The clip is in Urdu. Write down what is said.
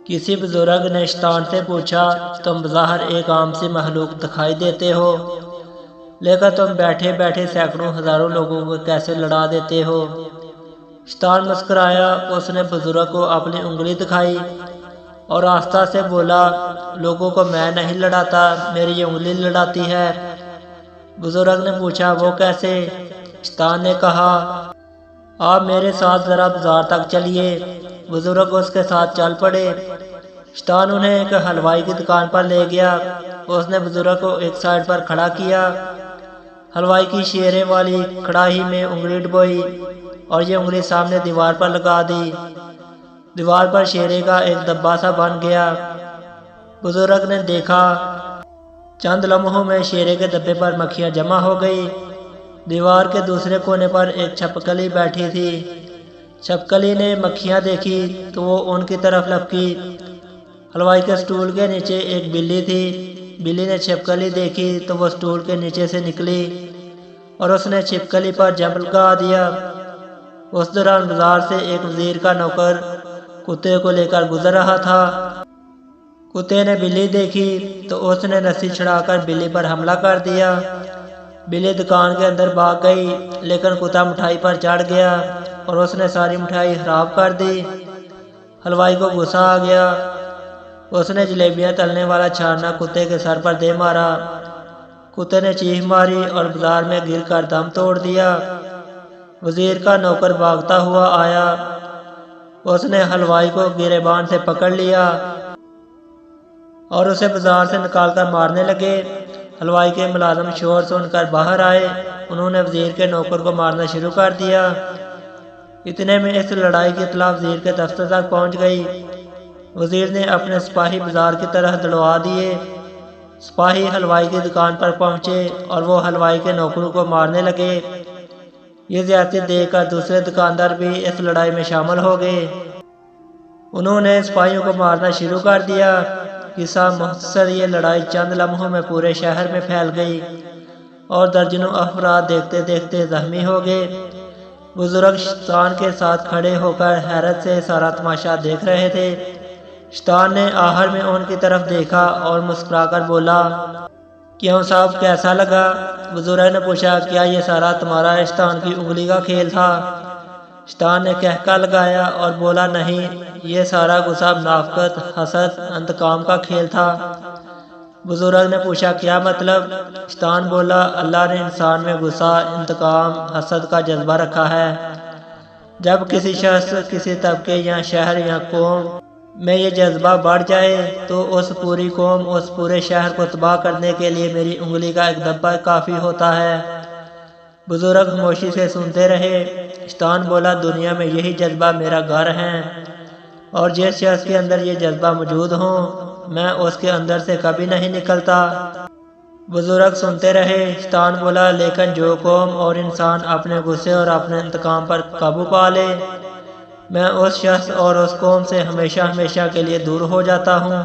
کسی بزرگ نے شیطان سے پوچھا، تم بظاہر ایک عام سی مخلوق دکھائی دیتے ہو، لیکن تم بیٹھے بیٹھے سینکڑوں ہزاروں لوگوں کو کیسے لڑا دیتے ہو؟ شیطان مسکرایا، اس نے بزرگ کو اپنی انگلی دکھائی اور آہستہ سے بولا، لوگوں کو میں نہیں لڑاتا، میری یہ انگلی لڑاتی ہے۔ بزرگ نے پوچھا، وہ کیسے؟ شیطان نے کہا، آپ میرے ساتھ ذرا بازار تک چلیے۔ بزرگ اس کے ساتھ چل پڑے۔ شیطان انہیں ایک حلوائی کی دکان پر لے گیا۔ اس نے بزرگ کو ایک سائیڈ پر کھڑا کیا، حلوائی کی شیرے والی کڑاہی میں انگلی ڈبوئی اور یہ انگلی سامنے دیوار پر لگا دی۔ دیوار پر شیرے کا ایک دبا سا بن گیا۔ بزرگ نے دیکھا، چند لمحوں میں شیرے کے دبے پر مکھیاں جمع ہو گئی۔ دیوار کے دوسرے کونے پر ایک چھپکلی بیٹھی تھی۔ چھپکلی نے مکھیاں دیکھی تو وہ ان کی طرف لپکی۔ حلوائی کے سٹول کے نیچے ایک بلی تھی۔ بلی نے چھپکلی دیکھی تو وہ سٹول کے نیچے سے نکلی اور اس نے چھپکلی پر جمپ لگا دیا۔ اس دوران بازار سے ایک وزیر کا نوکر کتے کو لے کر گزر رہا تھا۔ کتے نے بلی دیکھی تو اس نے رسی چھڑا کر بلی پر حملہ کر دیا۔ بلی دکان کے اندر بھاگ گئی، لیکن کتا مٹھائی پر چڑھ گیا اور اس نے ساری مٹھائی خراب کر دی۔ حلوائی کو غصہ آ گیا۔ اس نے جلیبیاں تلنے والا چھاننا کتے کے سر پر دے مارا۔ کتے نے چیخ ماری اور بازار میں گر کر دم توڑ دیا۔ وزیر کا نوکر بھاگتا ہوا آیا۔ اس نے حلوائی کو گریبان سے پکڑ لیا اور اسے بازار سے نکال کر مارنے لگے۔ حلوائی کے ملازم شور سن کر باہر آئے۔ انہوں نے وزیر کے نوکر کو مارنا شروع کر دیا۔ اتنے میں اس لڑائی کی اطلاع وزیر کے دفتر تک پہنچ گئی۔ وزیر نے اپنے سپاہی بازار کی طرف دوڑا دیے۔ سپاہی حلوائی کی دکان پر پہنچے اور وہ حلوائی کے نوکروں کو مارنے لگے۔ یہ زیادتی دیکھ کر دوسرے دکاندار بھی اس لڑائی میں شامل ہو گئے۔ انہوں نے سپاہیوں کو مارنا شروع کر دیا۔ قصہ مختصر، یہ لڑائی چند لمحوں میں پورے شہر میں پھیل گئی اور درجنوں افراد دیکھتے دیکھتے زخمی ہو گئے۔ بزرگ شیطان کے ساتھ کھڑے ہو کر حیرت سے سارا تماشا دیکھ رہے تھے۔ شیطان نے آخر میں ان کی طرف دیکھا اور مسکرا کر بولا، کیوں صاحب، کیسا لگا؟ بزرگ نے پوچھا، کیا یہ سارا تمہارا شیطان کی انگلی کا کھیل تھا؟ شیطان نے کہکا لگایا اور بولا، نہیں، یہ سارا غصہ، منافقت، حسد، انتقام کا کھیل تھا۔ بزرگ نے پوچھا، کیا مطلب؟ شیطان بولا، اللہ نے انسان میں غصہ، انتقام، حسد کا جذبہ رکھا ہے۔ جب کسی شخص، کسی طبقے یا شہر یا قوم میں یہ جذبہ بڑھ جائے تو اس پوری قوم، اس پورے شہر کو تباہ کرنے کے لیے میری انگلی کا ایک دبا کافی ہوتا ہے۔ بزرگ خاموشی سے سنتے رہے۔ شیطان بولا، دنیا میں یہی جذبہ میرا گھر ہے اور جس شخص کے اندر یہ جذبہ موجود ہو، میں اس کے اندر سے کبھی نہیں نکلتا۔ بزرگ سنتے رہے۔ شیطان بولا، لیکن جو قوم اور انسان اپنے غصے اور اپنے انتقام پر قابو پا لے، میں اس شخص اور اس قوم سے ہمیشہ ہمیشہ کے لیے دور ہو جاتا ہوں۔